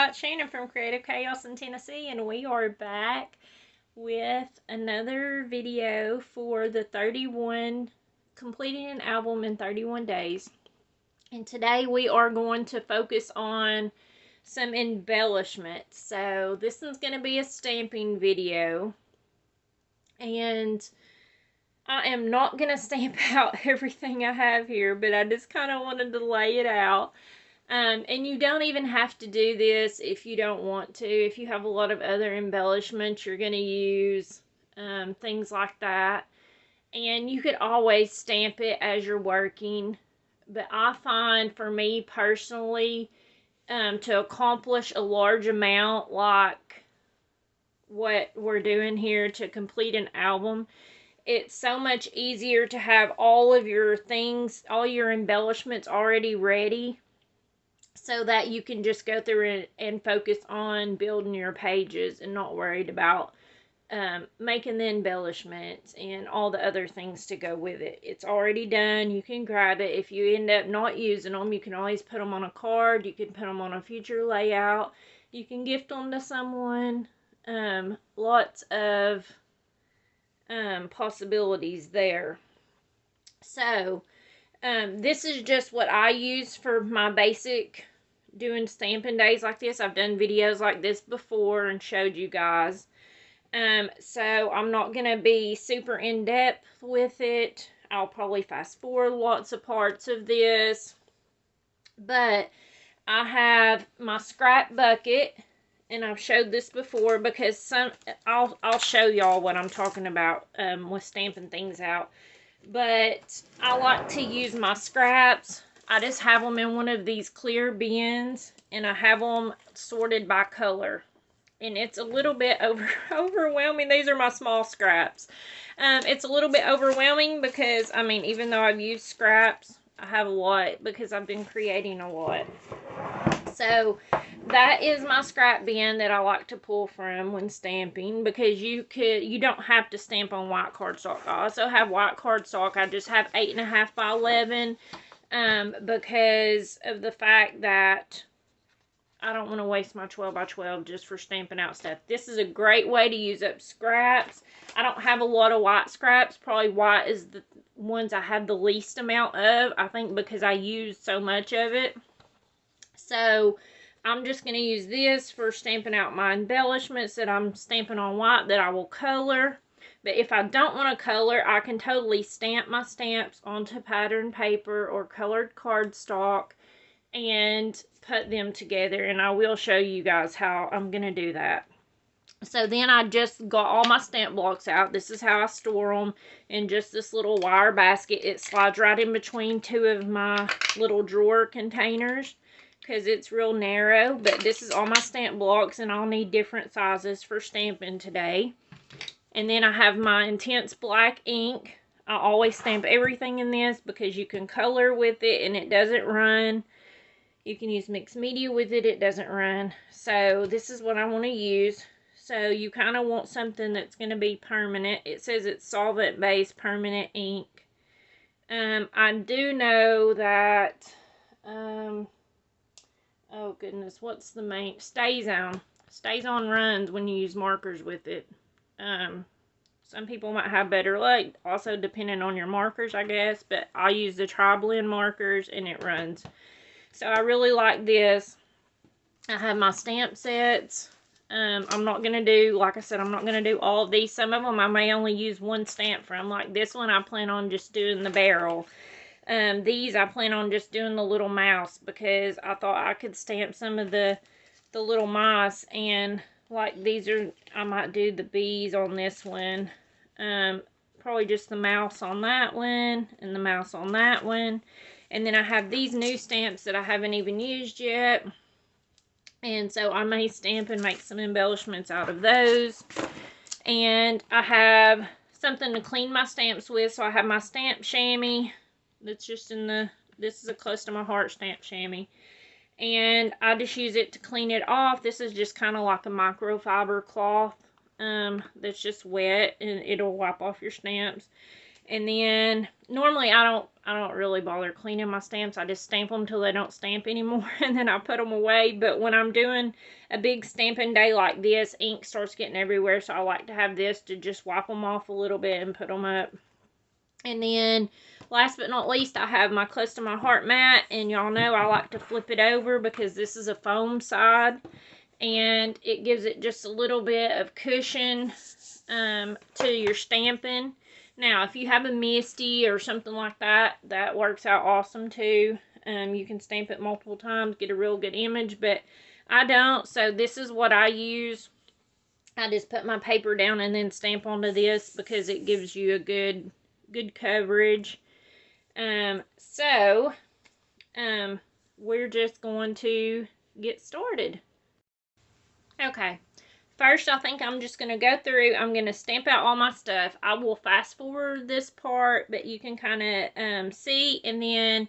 it's Shannon from Creative Chaos in Tennessee, and we are back with another video for the 31, completing an album in 31 days. And today we are going to focus on some embellishments. So this is going to be a stamping video, and I am not going to stamp out everything I have here, but I just kind of wanted to lay it out. And you don't even have to do this if you don't want to. If you have a lot of other embellishments you're going to use, things like that. And you could always stamp it as you're working. But I find, for me personally, to accomplish a large amount like what we're doing here to complete an album, it's so much easier to have all of your things, all your embellishments already ready, so that you can just go through it and focus on building your pages and not worried about making the embellishments and all the other things to go with it. It's already done. You can grab it. If you end up not using them, you can always put them on a card. You can put them on a future layout. You can gift them to someone. Lots of possibilities there. So this is just what I use for my basic doing stamping days like this. I've done videos like this before and showed you guys. So I'm not going to be super in-depth with it. I'll probably fast forward lots of parts of this. But I have my scrap bucket, and I've showed this before because I'll show y'all what I'm talking about with stamping things out. But I like to use my scraps. I just have them in one of these clear bins, and I have them sorted by color. And it's a little bit overwhelming. These are my small scraps. It's a little bit overwhelming because, I mean, even though I've used scraps, I have a lot because I've been creating a lot. So that is my scrap bin that I like to pull from when stamping, because you don't have to stamp on white cardstock. I also have white cardstock. I just have 8.5 by 11 because of the fact that I don't want to waste my 12 by 12 just for stamping out stuff. This is a great way to use up scraps. I don't have a lot of white scraps. Probably white is the ones I have the least amount of, I think, because I use so much of it. So I'm just going to use this for stamping out my embellishments that I'm stamping on white that I will color. But if I don't want to color, I can totally stamp my stamps onto pattern paper or colored cardstock and put them together. And I will show you guys how I'm going to do that. So then I just got all my stamp blocks out. This is how I store them in just this little wire basket. It slides right in between two of my little drawer containers, because it's real narrow. But this is all my stamp blocks, and I'll need different sizes for stamping today. And then I have my intense black ink. I always stamp everything in this because you can color with it and it doesn't run. You can use mixed media with it, it doesn't run. So this is what I want to use. So you kind of want something that's going to be permanent. It says it's solvent-based permanent ink. I do know that oh goodness, what's the main? Stays on runs when you use markers with it. Some people might have better luck, also depending on your markers, I guess. But I use the tri-blend markers, and it runs. So I really like this. I have my stamp sets. I'm not going to do, like I said, I'm not going to do all of these. Some of them I may only use one stamp from. Like this one, I plan on just doing the barrel. These I plan on just doing the little mouse, because I thought I could stamp some of the little mice. And like these are, I might do the bees on this one. Probably just the mouse on that one and the mouse on that one. And then I have these new stamps that I haven't even used yet. And so I may stamp and make some embellishments out of those. And I have something to clean my stamps with. So I have my stamp chamois. That's just in the, this is a close to my heart stamp chamois. And I just use it to clean it off. This is just kind of like a microfiber cloth that's just wet, and it'll wipe off your stamps. And then normally I don't really bother cleaning my stamps. I just stamp them till they don't stamp anymore, and then I put them away. But when I'm doing a big stamping day like this, ink starts getting everywhere, so I like to have this to just wipe them off a little bit and put them up. And then last but not least, I have my Close to My Heart mat, and y'all know I like to flip it over because this is a foam side, and it gives it just a little bit of cushion to your stamping. Now, if you have a Misty or something like that, that works out awesome too. You can stamp it multiple times, get a real good image, but I don't, so this is what I use. I just put my paper down and then stamp onto this because it gives you a good coverage. We're just going to get started. Okay. First, I think I'm just going to go through, I'm going to stamp out all my stuff. I will fast forward this part, but you can kind of see, and then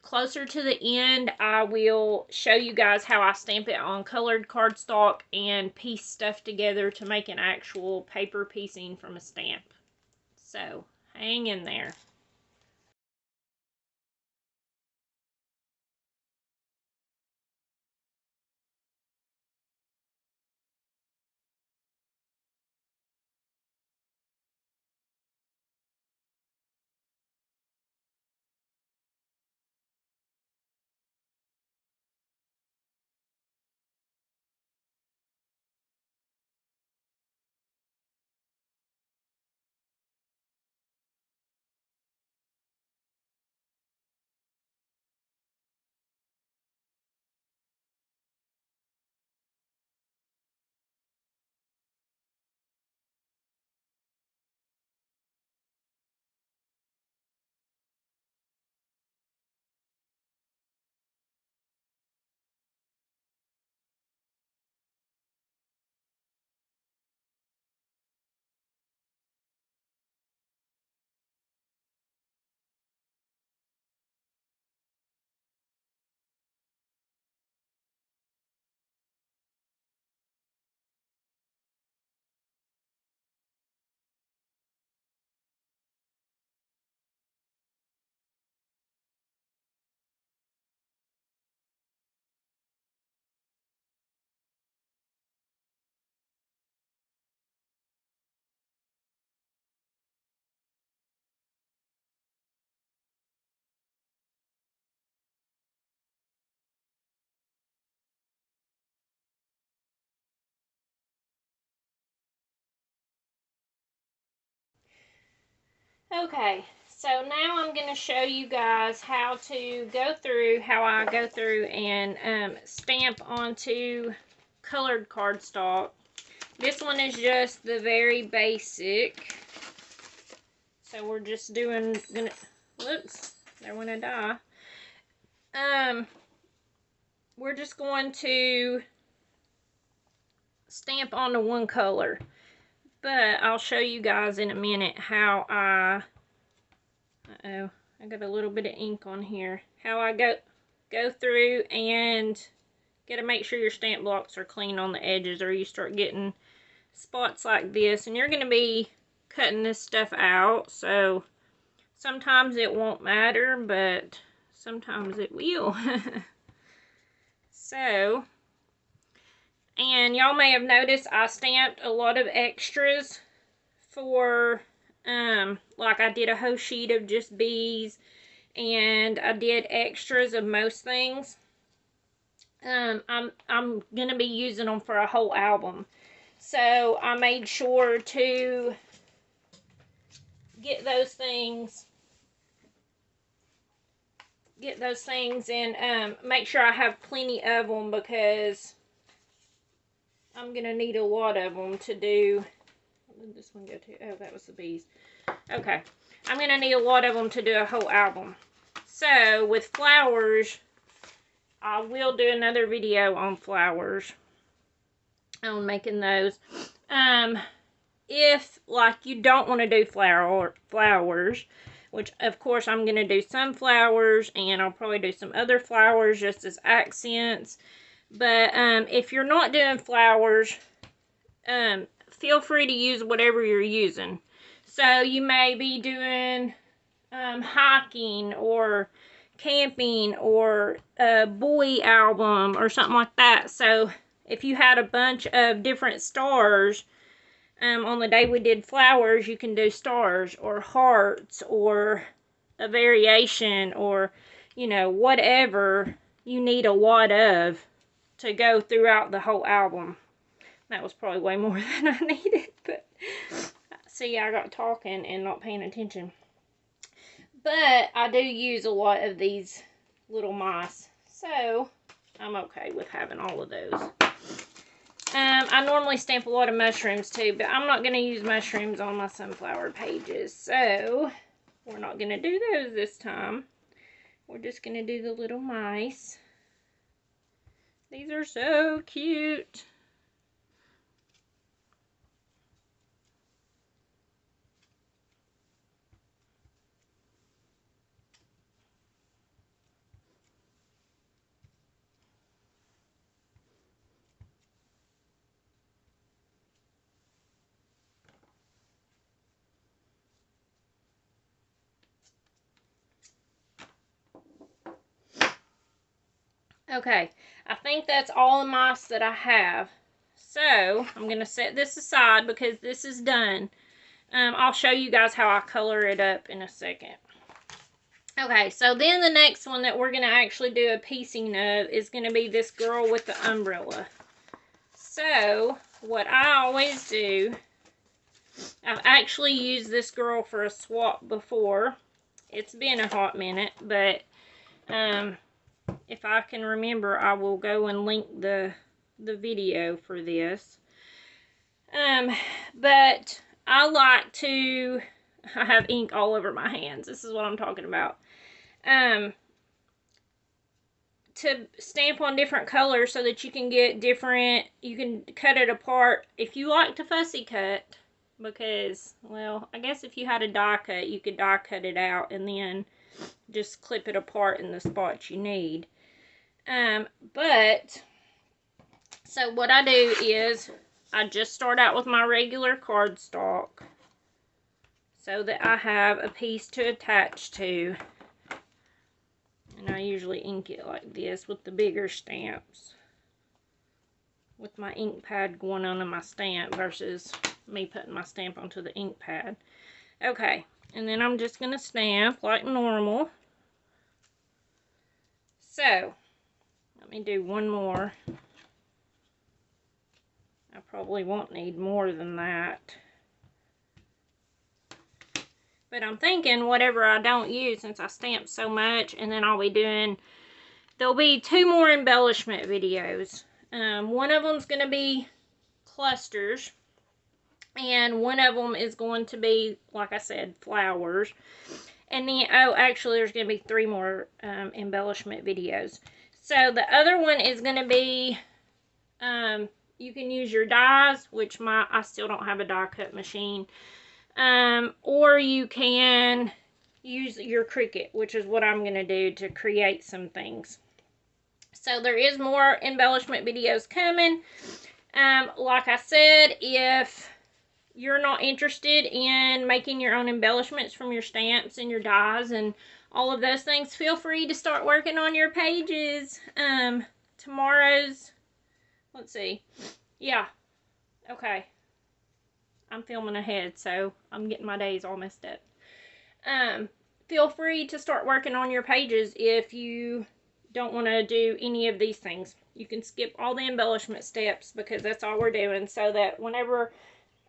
closer to the end, I will show you guys how I stamp it on colored cardstock and piece stuff together to make an actual paper piecing from a stamp. So, hang in there. Okay, so now I'm going to show you guys how I go through and stamp onto colored cardstock. This one is just the very basic. So we're just whoops, there went a die. We're just going to stamp onto one color. But I'll show you guys in a minute how I got a little bit of ink on here. How I go through and got to make sure your stamp blocks are clean on the edges, or you start getting spots like this. And you're going to be cutting this stuff out, so sometimes it won't matter, but sometimes it will. So, and y'all may have noticed I stamped a lot of extras for, like I did a whole sheet of just bees, and I did extras of most things. I'm going to be using them for a whole album. So I made sure to get those things and make sure I have plenty of them, because I'm going to need a lot of them to do. Where did this one go to? Oh, that was the bees. Okay. I'm going to need a lot of them to do a whole album. So, with flowers, I will do another video on flowers. On making those. If, like, you don't want to do flowers, which, of course, I'm going to do some flowers, and I'll probably do some other flowers just as accents. But, if you're not doing flowers, feel free to use whatever you're using. So you may be doing hiking or camping or a boy album or something like that. So if you had a bunch of different stars, on the day we did flowers, you can do stars or hearts or a variation or, you know, whatever you need a lot of to go throughout the whole album. That was probably way more than I needed, but see, I got talking and not paying attention. But I do use a lot of these little mice, so I'm okay with having all of those. I normally stamp a lot of mushrooms too, but I'm not going to use mushrooms on my sunflower pages, so we're not going to do those this time. We're just going to do the little mice. These are so cute. Okay, I think that's all the mice that I have. So, I'm going to set this aside because this is done. I'll show you guys how I color it up in a second. Okay, so then the next one that we're going to actually do a piecing of is going to be this girl with the umbrella. So, what I always do, I've actually used this girl for a swap before. It's been a hot minute, but if I can remember, I will go and link the video for this. But I like to, I have ink all over my hands. This is what I'm talking about. To stamp on different colors so that you can get different, you can cut it apart. If you like to fussy cut, because, well, I guess if you had a die cut, you could die cut it out and then just clip it apart in the spots you need. But, so what I do is, I just start out with my regular cardstock so that I have a piece to attach to. And I usually ink it like this with the bigger stamps, with my ink pad going onto my stamp versus me putting my stamp onto the ink pad. Okay, and then I'm just going to stamp like normal. So, let me do one more. I probably won't need more than that. But I'm thinking whatever I don't use, since I stamp so much, and then I'll be doing, there'll be 2 more embellishment videos. One of them's going to be clusters, and one of them is going to be, like I said, flowers. And then, oh, actually, there's going to be 3 more embellishment videos. So the other one is going to be, you can use your dies, which I still don't have a die cut machine. Or you can use your Cricut, which is what I'm going to do to create some things. So there is more embellishment videos coming. Like I said, if you're not interested in making your own embellishments from your stamps and your dies and all of those things, feel free to start working on your pages. Tomorrow's, let's see, yeah, okay. I'm filming ahead, so I'm getting my days all messed up. Feel free to start working on your pages if you don't want to do any of these things. You can skip all the embellishment steps because that's all we're doing, so that whenever,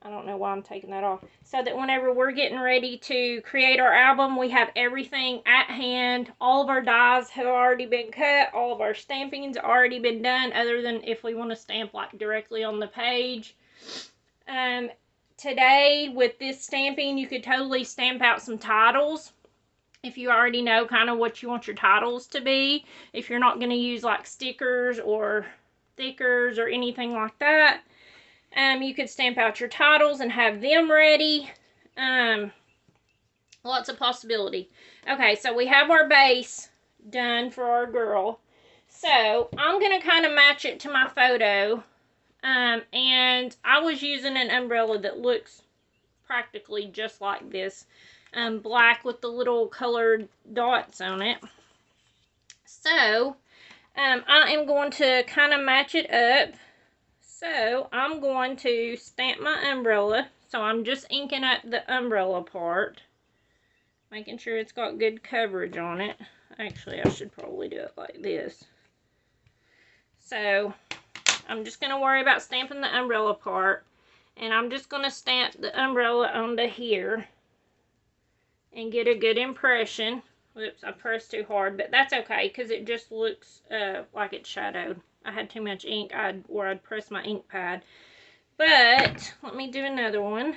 I don't know why I'm taking that off, so that whenever we're getting ready to create our album, we have everything at hand. All of our dies have already been cut. All of our stamping's already been done, other than if we want to stamp like directly on the page. Today, with this stamping, you could totally stamp out some titles if you already know kind of what you want your titles to be. If you're not going to use like stickers or thickers or anything like that, you could stamp out your titles and have them ready. Lots of possibility. Okay, so we have our base done for our girl. So I'm going to kind of match it to my photo. And I was using an umbrella that looks practically just like this, black with the little colored dots on it. So I am going to kind of match it up. So I'm going to stamp my umbrella. So I'm just inking up the umbrella part, making sure it's got good coverage on it. Actually, I should probably do it like this. So I'm just going to worry about stamping the umbrella part. And I'm just going to stamp the umbrella onto here and get a good impression. Whoops, I pressed too hard, but that's okay because it just looks like it's shadowed. I had too much ink where I'd press my ink pad. But let me do another one.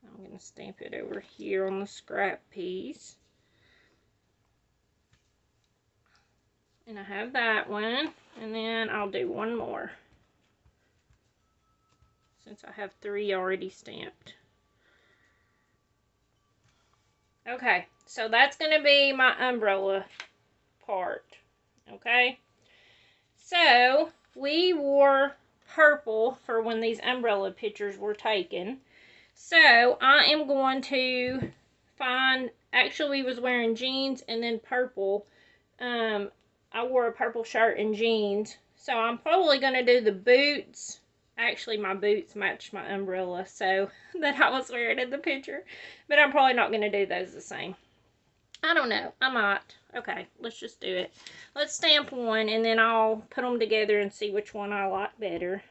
I'm going to stamp it over here on the scrap piece. And I have that one, and then I'll do one more, since I have 3 already stamped. Okay, so that's going to be my umbrella part, okay? So, we wore purple for when these umbrella pictures were taken. So, I am going to find, actually we was wearing jeans and then purple. I wore a purple shirt and jeans. So I'm probably going to do the boots. Actually, my boots match my umbrella, so that I was wearing in the picture. But I'm probably not going to do those the same. I don't know. I might. Okay, let's just do it. Let's stamp one, and then I'll put them together and see which one I like better.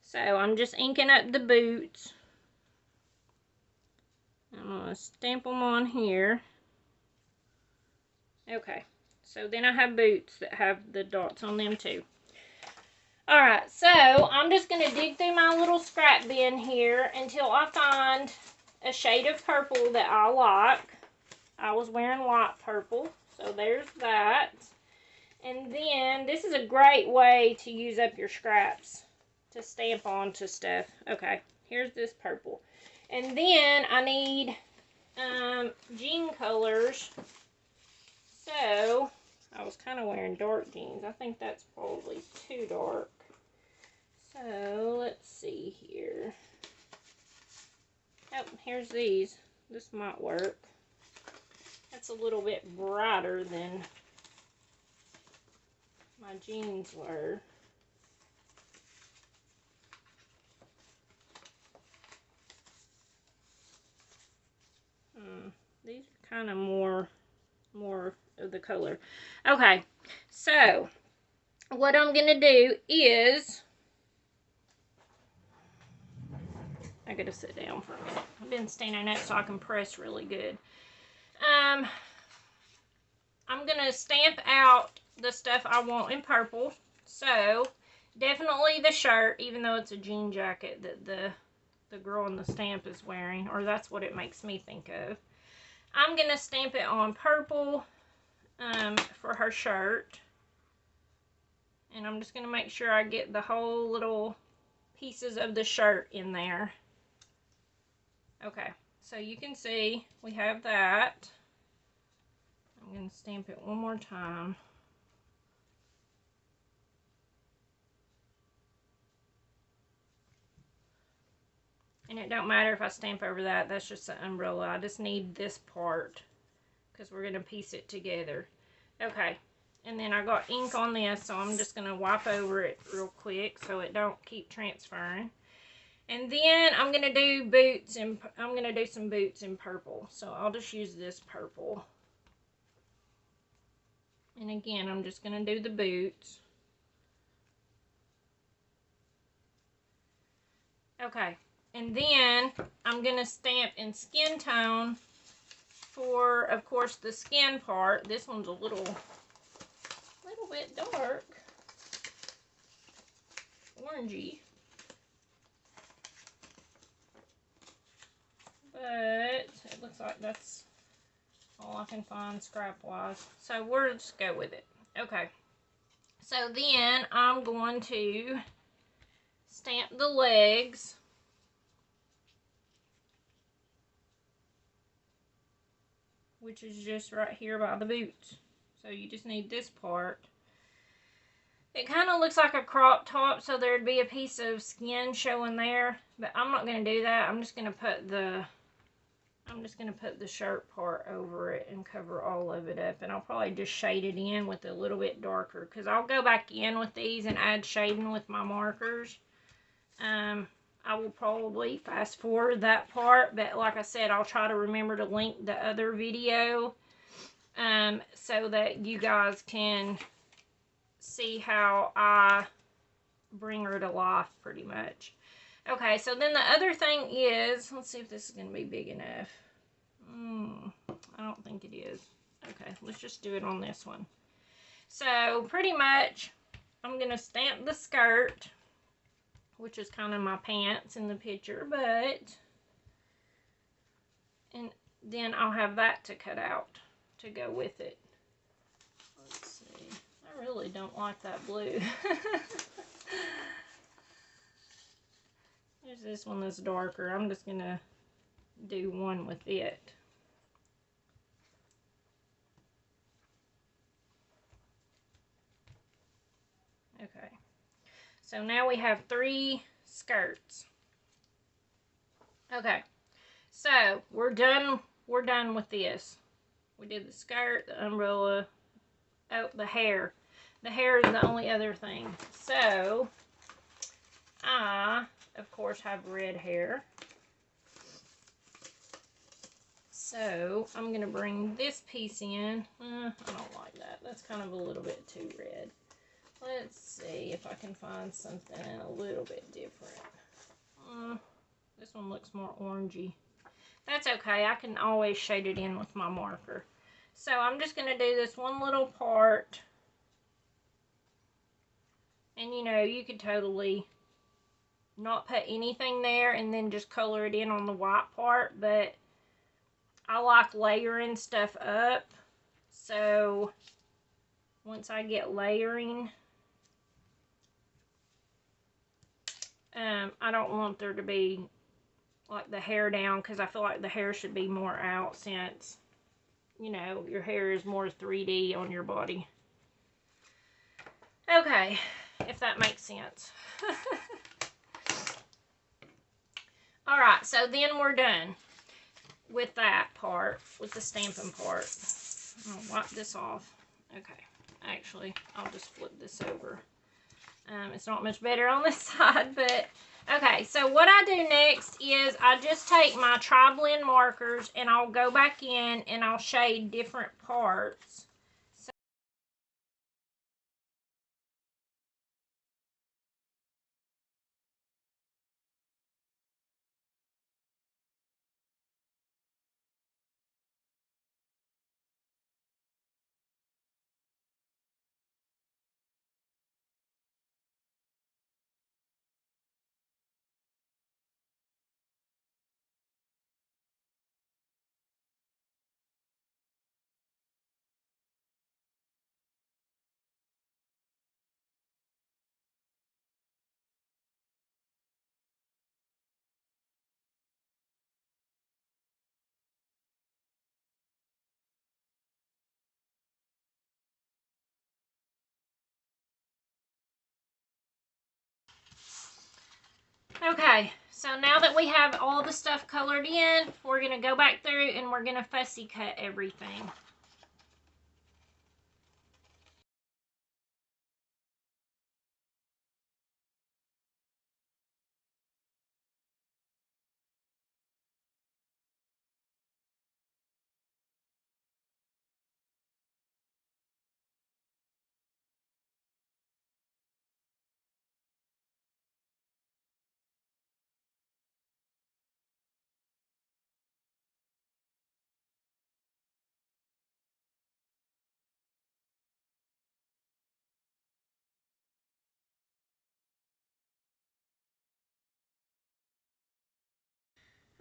So I'm just inking up the boots. I'm going to stamp them on here. Okay. So then I have boots that have the dots on them too. Alright, so I'm just going to dig through my little scrap bin here until I find a shade of purple that I like. I was wearing light purple, so there's that. And then, this is a great way to use up your scraps to stamp onto stuff. Okay, here's this purple. And then I need jean colors. So I was kind of wearing dark jeans. I think that's probably too dark. So, let's see here. Oh, here's these. This might work. That's a little bit brighter than my jeans were. These are kind of more of the color. Okay, so what I'm gonna do is, I gotta sit down for a minute. I've been standing up so I can press really good. I'm gonna stamp out the stuff I want in purple. So definitely the shirt, even though it's a jean jacket that the girl in the stamp is wearing, or that's what it makes me think of. I'm gonna stamp it on purple for her shirt. And I'm just going to make sure I get the whole little pieces of the shirt in there. Okay, so you can see we have that. I'm going to stamp it one more time. And it don't matter if I stamp over that, that's just the umbrella. I just need this part because we're going to piece it together. Okay. And then I got ink on this, so I'm just going to wipe over it real quick so it don't keep transferring. And then I'm going to do boots, and I'm going to do some boots in purple. So I'll just use this purple. And again, I'm just going to do the boots. Okay. And then I'm going to stamp in skin tone for, of course, the skin part. This one's a little bit dark, orangey, but it looks like that's all I can find scrap wise, so we'll just go with it. Okay, so then I'm going to stamp the legs, which is just right here by the boots. So you just need this part. It kind of looks like a crop top, so there'd be a piece of skin showing there, but I'm not going to do that. I'm just going to put the shirt part over it and cover all of it up, and I'll probably just shade it in with a little bit darker, because I'll go back in with these and add shading with my markers. I will probably fast forward that part, but like I said, I'll try to remember to link the other video so that you guys can see how I bring her to life pretty much. Okay, so then the other thing is, let's see if this is going to be big enough. I don't think it is. Okay, let's just do it on this one. So pretty much I'm going to stamp the skirt, which is kind of my pants in the picture, and then I'll have that to cut out to go with it. Let's see. I really don't like that blue. There's this one that's darker. I'm just going to do one with it. Okay. So now we have 3 skirts. Okay. So we're done with this. We did the skirt, the umbrella, oh, the hair. The hair is the only other thing. So I, of course, have red hair. So I'm going to bring this piece in. I don't like that. That's kind of a little bit too red. Let's see if I can find something a little bit different. This one looks more orangey. That's okay. I can always shade it in with my marker. So I'm just going to do this one little part. And you know, you could totally not put anything there and then just color it in on the white part. But I like layering stuff up. So once I get layering, I don't want there to be like the hair down, because I feel like the hair should be more out, since, you know, your hair is more 3D on your body. Okay, if that makes sense. Alright, so then we're done with that part, with the stamping part. I'll wipe this off. Okay, actually, I'll just flip this over. It's not much better on this side, but okay. So what I do next is I just take my tri-blend markers and I'll go back in and I'll shade different parts. So okay, so now that we have all the stuff colored in, we're going to go back through and we're going to fussy cut everything.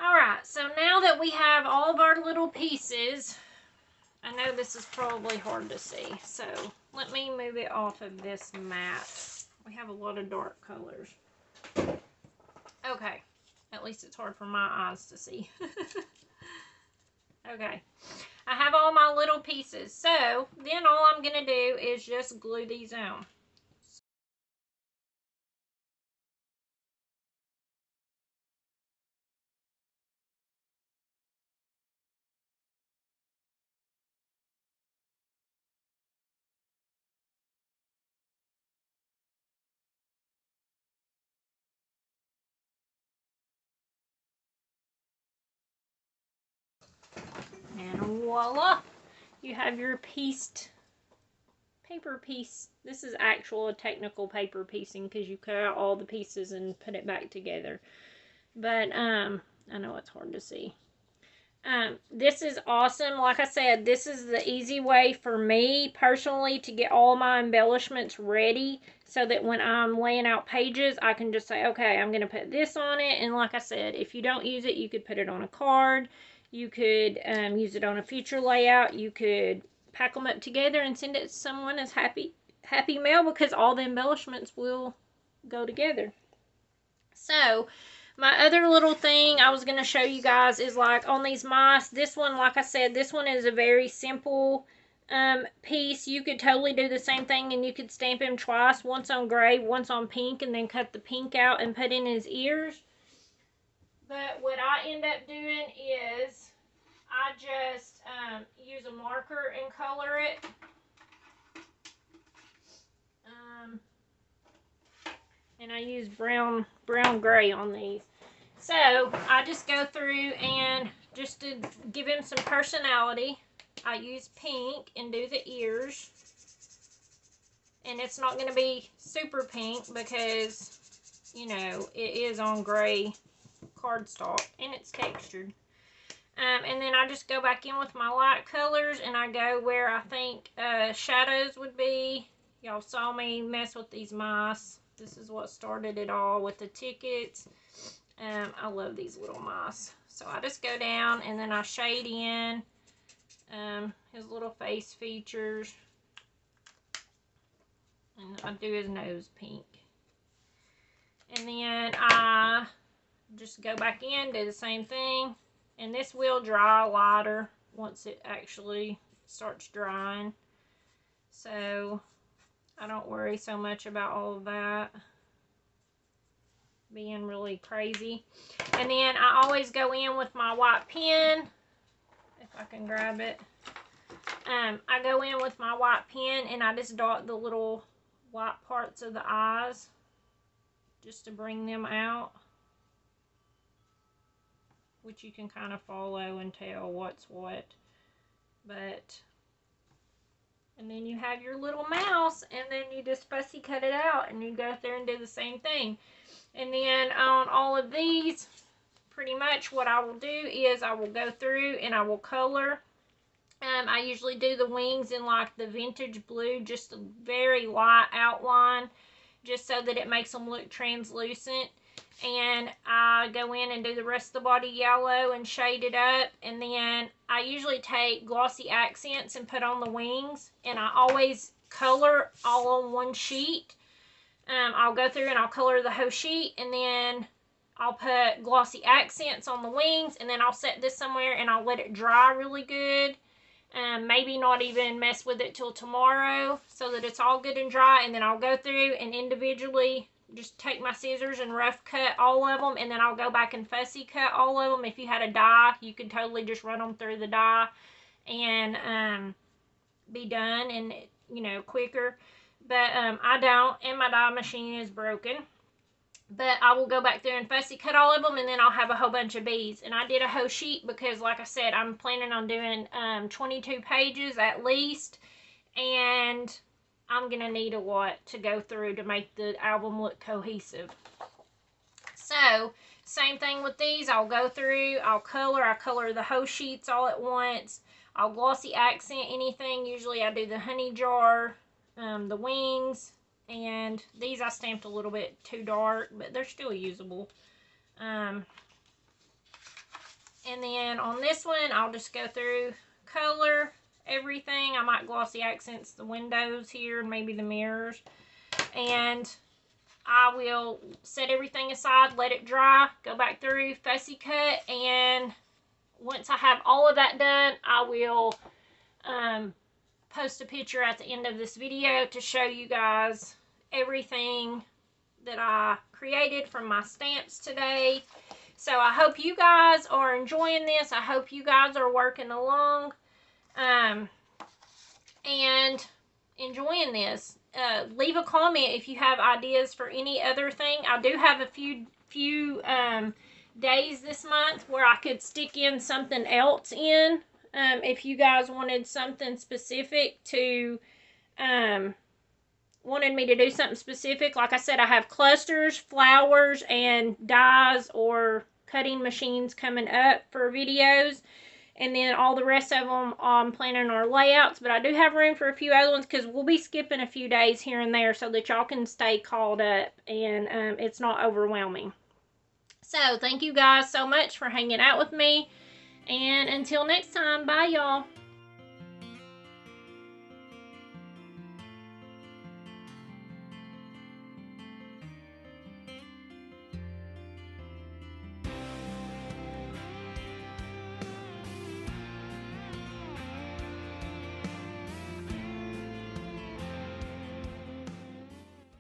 Alright, so now that we have all of our little pieces, I know this is probably hard to see, so let me move it off of this mat. We have a lot of dark colors. Okay, at least it's hard for my eyes to see. Okay, I have all my little pieces. So then all I'm going to do is just glue these on. And voila, you have your pieced paper piece. This is actual technical paper piecing because you cut out all the pieces and put it back together. But I know it's hard to see. This is awesome. Like I said, this is the easy way for me personally to get all my embellishments ready so that when I'm laying out pages, I can just say, okay, I'm going to put this on it. And like I said, if you don't use it, you could put it on a card. You could use it on a future layout. You could pack them up together and send it to someone as happy mail because all the embellishments will go together. So my other little thing I was going to show you guys is like on these mice. This one, like I said, this one is a very simple piece. You could totally do the same thing and you could stamp him twice. Once on gray, once on pink, and then cut the pink out and put in his ears. But what I end up doing is I just use a marker and color it. And I use brown gray on these. So I just go through and just to give him some personality, I use pink and do the ears. And it's not going to be super pink because, you know, it is on gray cardstock and it's textured. And then I just go back in with my light colors and I go where I think shadows would be. Y'all saw me mess with these mice. This is what started it all with the tickets. I love these little mice. So I just go down and then I shade in his little face features. And I do his nose pink. And then I just go back in, do the same thing. And this will dry lighter once it actually starts drying. So I don't worry so much about all of that being really crazy. And then I always go in with my white pen, if I can grab it. I go in with my white pen and I just dot the little white parts of the eyes just to bring them out, which you can kind of follow and tell what's what. But and then you have your little mouse, and then you just fussy cut it out, and you go there and do the same thing. And then on all of these, pretty much what I will do is I will go through and I will color. I usually do the wings in like the vintage blue, just a very light outline, just so that it makes them look translucent. And I go in and do the rest of the body yellow and shade it up. And then I usually take glossy accents and put on the wings. And I always color all on one sheet. I'll go through and I'll color the whole sheet. And then I'll put glossy accents on the wings. And then I'll set this somewhere and I'll let it dry really good. Maybe not even mess with it till tomorrow so that it's all good and dry. And then I'll go through and individually just take my scissors and rough cut all of them, and then I'll go back and fussy cut all of them. If you had a die, you could totally just run them through the die and be done and, you know, quicker. But I don't, and my die machine is broken. But I will go back there and fussy cut all of them, and then I'll have a whole bunch of beads. And I did a whole sheet because, like I said, I'm planning on doing 22 pages at least, and I'm going to need a lot to go through to make the album look cohesive. So, same thing with these. I'll go through, I'll color. I color the whole sheets all at once. I'll glossy accent anything. Usually I do the honey jar, the wings, and these I stamped a little bit too dark, but they're still usable. And then on this one, I'll just go through, color everything. I might glossy accents the windows here and maybe the mirrors. And I will set everything aside, let it dry, go back through, fussy cut, and once I have all of that done, I will post a picture at the end of this video to show you guys everything that I created from my stamps today. So I hope you guys are enjoying this. I hope you guys are working along and enjoying this. Leave a comment if you have ideas for any other thing. I do have a few days this month where I could stick in something else in. If you guys wanted something specific to, wanted me to do something specific. Like I said, I have clusters, flowers, and dies or cutting machines coming up for videos. And then all the rest of them I'm planning are layouts. But I do have room for a few other ones because we'll be skipping a few days here and there so that y'all can stay caught up and it's not overwhelming. So thank you guys so much for hanging out with me. And until next time, bye y'all.